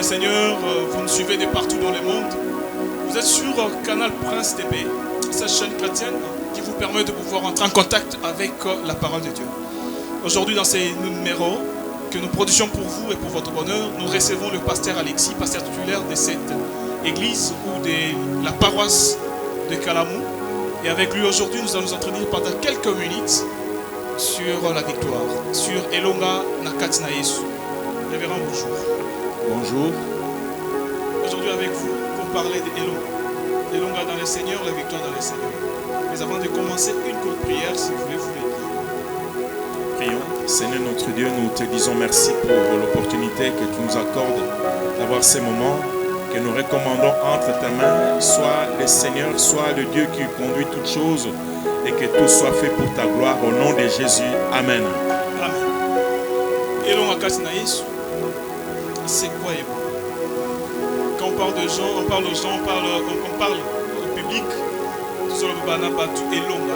Seigneur, vous nous suivez de partout dans le monde. Vous êtes sur Canal Prince TV, cette chaîne chrétienne qui vous permet de pouvoir entrer en contact avec la parole de Dieu. Aujourd'hui, dans ces numéros que nous produisons pour vous et pour votre bonheur, nous recevons le pasteur Alexis, pasteur titulaire de cette église ou de la paroisse de Kalamou. Et avec lui aujourd'hui, nous allons nous entretenir pendant quelques minutes sur la victoire, sur Elonga Nakati na Yesu. Révérend, bonjour. Bonjour. Aujourd'hui avec vous pour parler d'Elonga. Elonga dans le Seigneur, la victoire dans le Seigneur. Mais avant de commencer, une courte prière, si vous voulez, vous le dire. Prions. Seigneur notre Dieu, nous te disons merci pour l'opportunité que tu nous accordes d'avoir ces moments que nous recommandons entre tes mains. Soit le Seigneur, soit le Dieu qui conduit toutes choses et que tout soit fait pour ta gloire. Au nom de Jésus. Amen. Amen. Elonga Katina Yesu. C'est quoi Elonga? Quand on parle de gens, on parle aux gens, on parle au public. Elonga.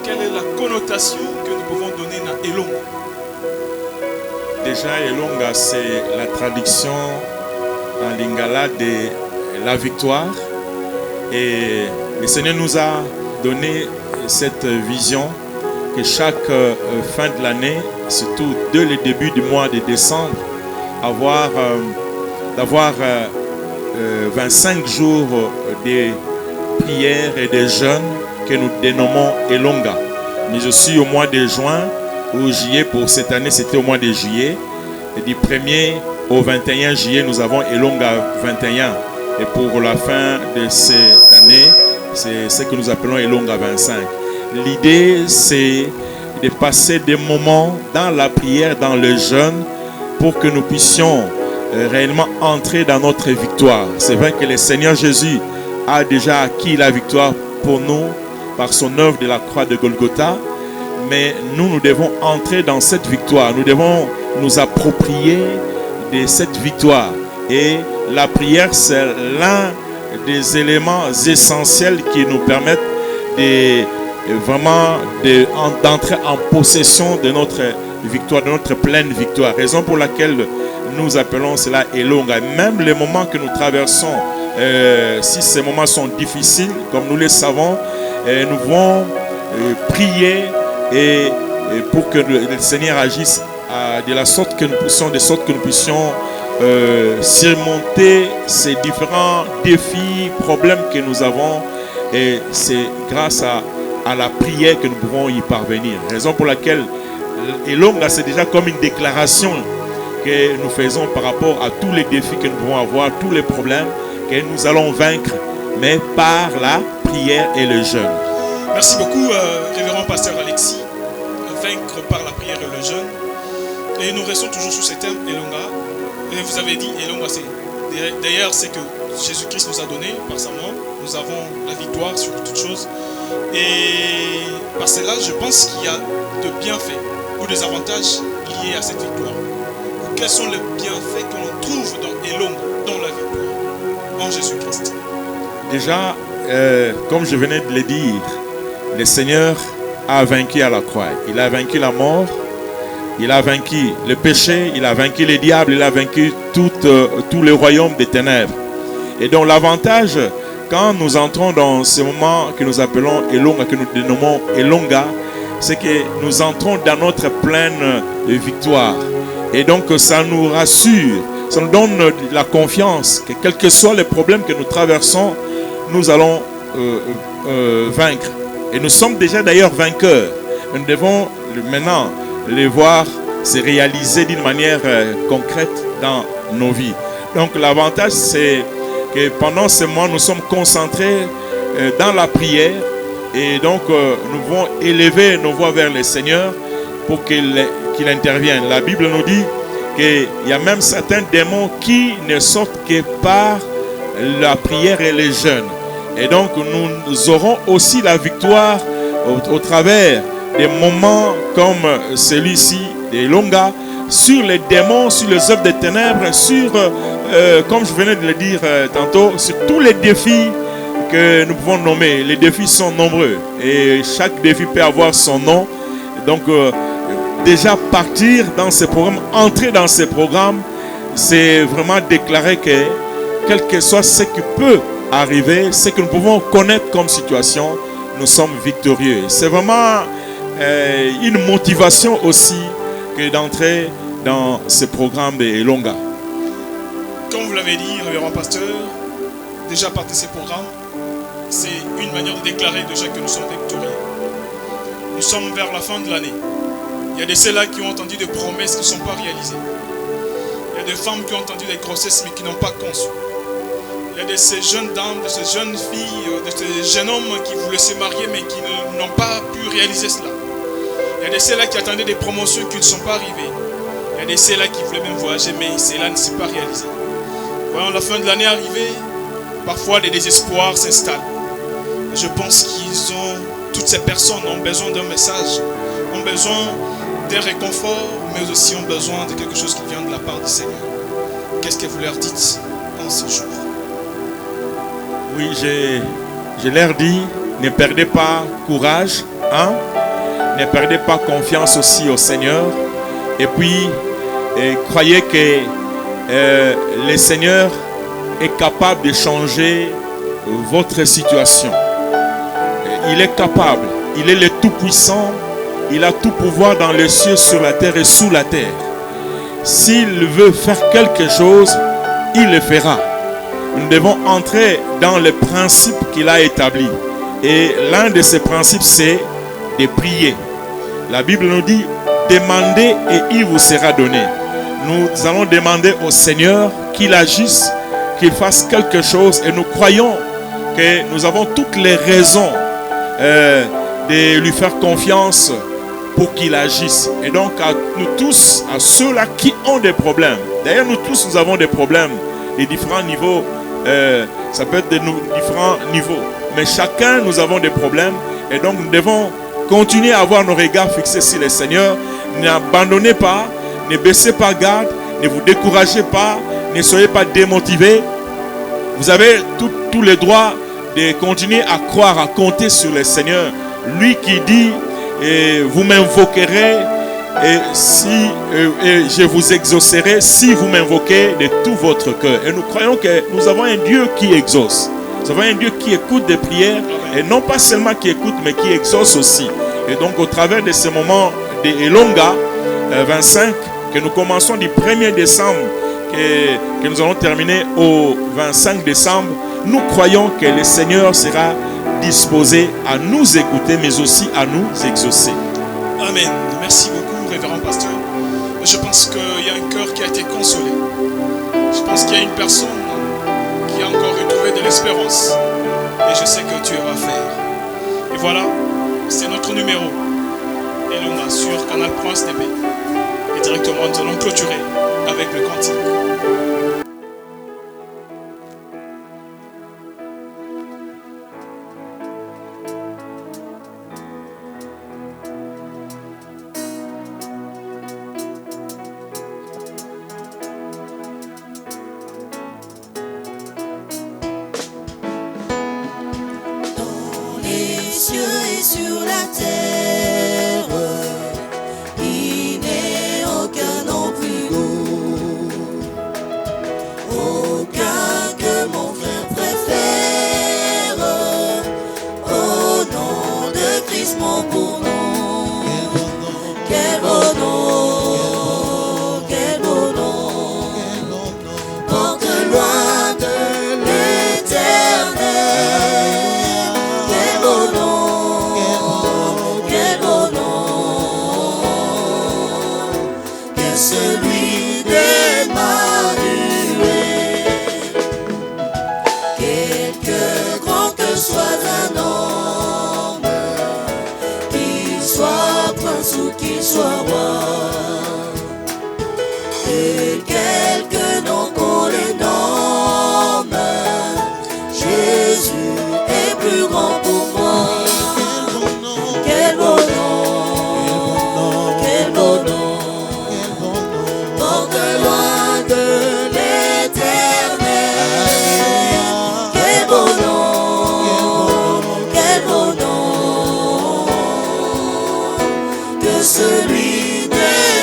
Quelle est la connotation que nous pouvons donner à Elonga? Déjà, Elonga, c'est la traduction en lingala de la victoire. Et le Seigneur nous a donné cette vision que chaque fin de l'année, surtout dès le début du mois de décembre, d'avoir 25 jours de prières et de jeûnes que nous dénommons Elonga. Mais aussi au mois de juin ou juillet, pour cette année c'était au mois de juillet. Et du 1er au 21 juillet, nous avons Elonga 21. Et pour la fin de cette année, c'est ce que nous appelons Elonga 25. L'idée, c'est de passer des moments dans la prière, dans le jeûne, pour que nous puissions réellement entrer dans notre victoire. C'est vrai que le Seigneur Jésus a déjà acquis la victoire pour nous par son œuvre de la croix de Golgotha, mais nous devons entrer dans cette victoire. Nous devons nous approprier de cette victoire. Et la prière, c'est l'un des éléments essentiels qui nous permettent d'entrer en possession de notre victoire, de notre pleine victoire. Raison pour laquelle nous appelons cela Elonga. Même les moments que nous traversons, si ces moments sont difficiles, comme nous le savons, nous devons prier et pour que le Seigneur agisse de la sorte que nous puissions surmonter ces différents défis, problèmes que nous avons. Et c'est grâce à la prière que nous pouvons y parvenir. Raison pour laquelle Elonga, c'est déjà comme une déclaration que nous faisons par rapport à tous les défis que nous pouvons avoir, tous les problèmes que nous allons vaincre, mais par la prière et le jeûne. Merci beaucoup, révérend pasteur Alexis. Vaincre par la prière et le jeûne. Et nous restons toujours sur ce thème, Elonga. Et vous avez dit, Elonga, d'ailleurs, c'est que Jésus-Christ nous a donné par sa mort. Nous avons la victoire sur toutes choses. Et par cela, je pense qu'il y a de bienfaits ou des avantages liés à cette victoire. Quels sont les bienfaits que l'on trouve dans Elonga, dans la victoire, en Jésus-Christ? Déjà, comme je venais de le dire, le Seigneur a vaincu à la croix. Il a vaincu la mort, il a vaincu le péché, il a vaincu les diables, il a vaincu tout le royaume des ténèbres. Et donc l'avantage, quand nous entrons dans ce moment que nous appelons Elonga, que nous dénommons Elonga, c'est que nous entrons dans notre pleine victoire. Et donc ça nous rassure, ça nous donne la confiance que quels que soient les problèmes que nous traversons, nous allons vaincre. Et nous sommes déjà d'ailleurs vainqueurs. Nous devons maintenant les voir se réaliser d'une manière concrète dans nos vies. Donc l'avantage, c'est que pendant ce mois, nous sommes concentrés dans la prière. Et donc nous devons élever nos voix vers le Seigneur pour qu'il intervienne. La Bible nous dit qu'il y a même certains démons qui ne sortent que par la prière et les jeûnes. Et donc nous aurons aussi la victoire au travers des moments comme celui-ci, des Longa, sur les démons, sur les œuvres des ténèbres, sur, comme je venais de le dire tantôt, sur tous les défis que nous pouvons nommer. Les défis sont nombreux et chaque défi peut avoir son nom. Donc déjà partir dans ces programmes, entrer dans ces programmes, c'est vraiment déclarer que quel que soit ce qui peut arriver, ce que nous pouvons connaître comme situation, nous sommes victorieux. C'est vraiment une motivation aussi que d'entrer dans ce programme de Elonga. Comme vous l'avez dit, révérend pasteur, déjà par ces programmes, c'est une manière de déclarer déjà que nous sommes victorieux. Nous sommes vers la fin de l'année. Il y a de ceux-là qui ont entendu des promesses qui ne sont pas réalisées. Il y a des femmes qui ont entendu des grossesses mais qui n'ont pas conçu. Il y a de ces jeunes dames, de ces jeunes filles, de ces jeunes hommes qui voulaient se marier mais qui n'ont pas pu réaliser cela. Il y a de ceux-là qui attendaient des promotions qui ne sont pas arrivées. Il y a de ceux-là qui voulaient même voyager mais cela ne s'est pas réalisé. Voyons la fin de l'année arriver, parfois des désespoirs s'installent. Je pense toutes ces personnes ont besoin d'un message, ont besoin d'un réconfort, mais aussi ont besoin de quelque chose qui vient de la part du Seigneur. Qu'est-ce que vous leur dites en ce jour? Oui, je leur dis, ne perdez pas courage, hein? Ne perdez pas confiance aussi au Seigneur. Et puis, croyez que le Seigneur est capable de changer votre situation. Il est capable, il est le Tout-Puissant, il a tout pouvoir dans les cieux, sur la terre et sous la terre. S'il veut faire quelque chose, il le fera. Nous devons entrer dans les principes qu'il a établis. Et l'un de ces principes, c'est de prier. La Bible nous dit, demandez et il vous sera donné. Nous allons demander au Seigneur qu'il agisse, qu'il fasse quelque chose. Et nous croyons que nous avons toutes les raisons de lui faire confiance pour qu'il agisse. Et donc à nous tous, à ceux-là qui ont des problèmes. D'ailleurs nous tous nous avons des problèmes de différents niveaux. Ça peut être de différents niveaux. Mais chacun nous avons des problèmes. Et donc nous devons continuer à avoir nos regards fixés sur le Seigneur. N'abandonnez pas, ne baissez pas garde, ne vous découragez pas, ne soyez pas démotivés. Vous avez tous les droits de continuer à croire, à compter sur le Seigneur. Lui qui dit, vous m'invoquerez et je vous exaucerai si vous m'invoquez de tout votre cœur. Et nous croyons que nous avons un Dieu qui exauce. Nous avons un Dieu qui écoute des prières, et non pas seulement qui écoute, mais qui exauce aussi. Et donc au travers de ce moment de Elonga 25, que nous commençons du 1er décembre, que nous allons terminer au 25 décembre, nous croyons que le Seigneur sera disposé à nous écouter, mais aussi à nous exaucer. Amen. Merci beaucoup, révérend pasteur. Je pense qu'il y a un cœur qui a été consolé. Je pense qu'il y a une personne qui a encore retrouvé de l'espérance. Et je sais que Dieu va faire. Et voilà, c'est notre numéro. Et l'on a sur Canal Prince TV. Et directement, nous allons clôturer avec le cantique. Et sur la terre, il est celui d'Emmanuel. Quelque grand que soit un homme, qu'il soit prince ou qu'il soit roi, et quelque nom qu'on le nomme, Jésus est plus grand pour moi. Quel beau nom, quel beau nom, porte loin de l'éternel. Quel beau nom, que celui d'Emmanuel.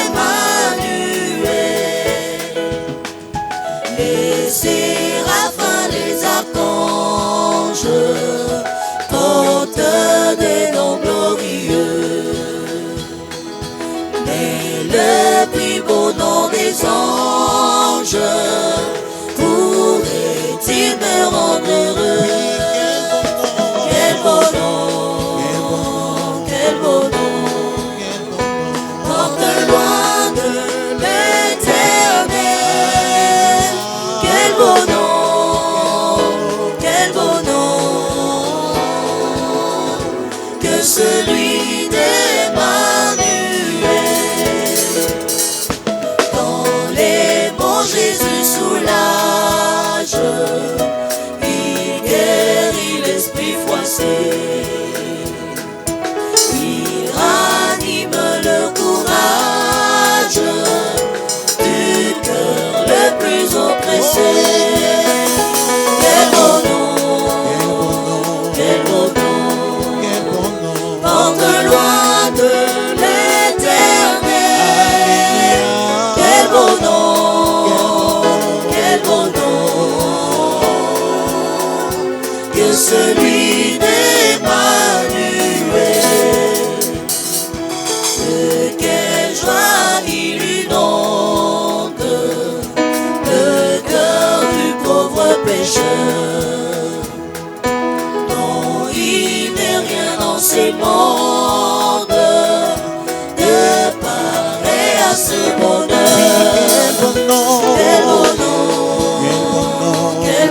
Les séraphins, les archanges portent des noms glorieux, mais le plus beau nom des anges pourrait-il me rendre heureux? Quel beau nom, quel beau nom, porte loin de l'éternel. Quel beau nom, que celui d'Emmanuel. Quand les bons Jésus soulage, il guérit l'esprit froissé, il ranime le courage du cœur le plus oppressé. Quel beau nom, porte loin de l'éternel. Quel beau nom, que celui d'Emmanuel. De quelle joie il inonde le cœur du pauvre pécheur. Non, il n'est rien dans ce monde de pareil à ce bonheur. Quel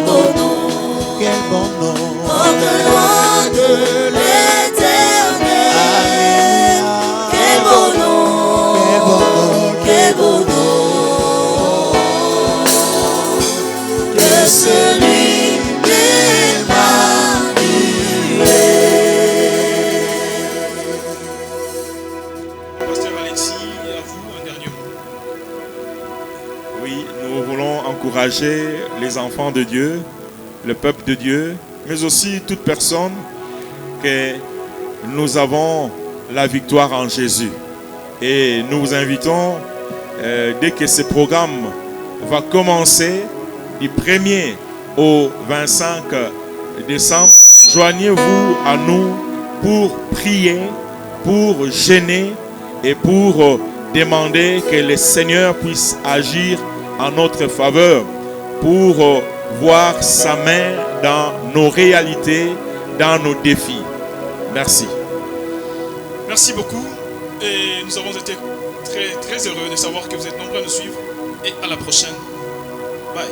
beau nom, porte loin de l'éternel. Quel beau nom, que celui d'Emmanuel. Pasteur Alexis, à vous un dernier mot. Oui, nous voulons encourager les enfants de Dieu, le peuple de Dieu, mais aussi toute personne que nous avons la victoire en Jésus. Et nous vous invitons, dès que ce programme va commencer, du 1er au 25 décembre, joignez-vous à nous pour prier, pour jeûner et pour demander que le Seigneur puisse agir en notre faveur, pour voir sa main dans nos réalités, dans nos défis. Merci. Merci beaucoup. Et nous avons été très heureux de savoir que vous êtes nombreux à nous suivre. Et à la prochaine. Bye.